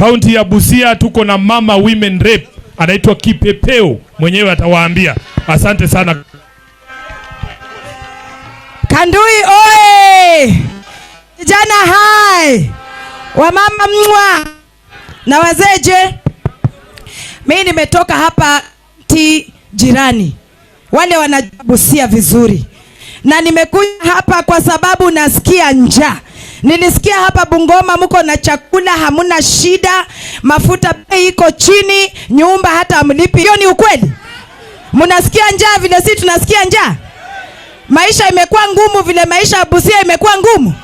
Kaunti ya Busia tuko na Mama Women Rep anaitwa Kipepeo, mwenyewe atawaambia. Asante sana. Kandui oe! Vijana hai! Wamama mwa! Na wazeje? Mimi nimetoka hapa jirani. Wale wanabusia vizuri. Na nimekuja hapa kwa sababu nasikia njaa. Nilisikia hapa Bungoma mko na chakula, hamuna shida, mafuta bei iko chini, nyumba hata amlipi. Hiyo ni ukweli? Mnasikia njaa vile sisi tunasikia njaa? Maisha imekuwa ngumu vile maisha ya Busia imekuwa ngumu.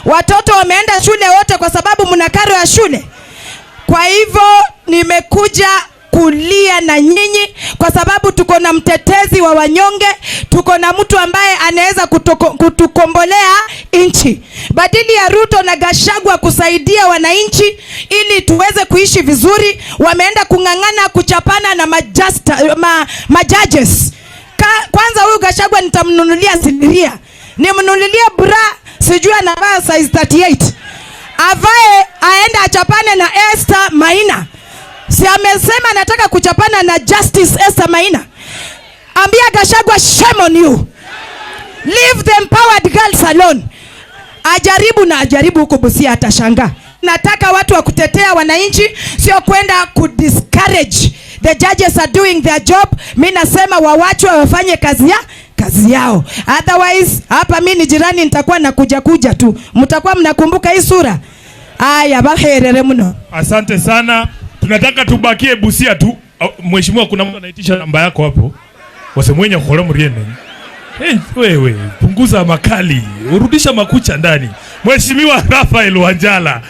Watoto wameenda shule wote kwa sababu mna karo ya shule. Kwa hivyo nimekuja kulia na nyinyi kwa sababu tuko na mtetezi wa wanyonge, tuko na mtu ambaye anaweza kutukombolea nchi. Badili ya Ruto na Gachagua kusaidia wananchi ili tuweze kuishi vizuri, wameenda kungangana kuchapana na majudges. Kwanza huyu Gachagua nitamnunulia sindiria. Nimnunulie bra, sijui anavaa size 38. Avae aenda achapane na Esther Maina. Si amesema anataka kuchapana na Justice Esther Maina. Ambia Gachagua shame on you. Leave the empowered girls alone. Ajaribu huko Busia atashangaa. Nataka watu wa kutetea wananchi, sio kwenda kudiscourage. The judges are doing their job. Mimi nasema wawachwe wafanye kazi yao. Otherwise hapa mimi ni jirani, nitakuwa nakuja tu. Mtakuwa mnakumbuka hii sura. Aya baherere mno. Asante sana. Tunataka tubakie Busia tu. Mheshimiwa, kuna mtu anaitisha namba yako hapo. Wasemwenye kholo mriene. Wewe punguza makali, urudisha makucha ndani. Mheshimiwa Rafael Wanjala.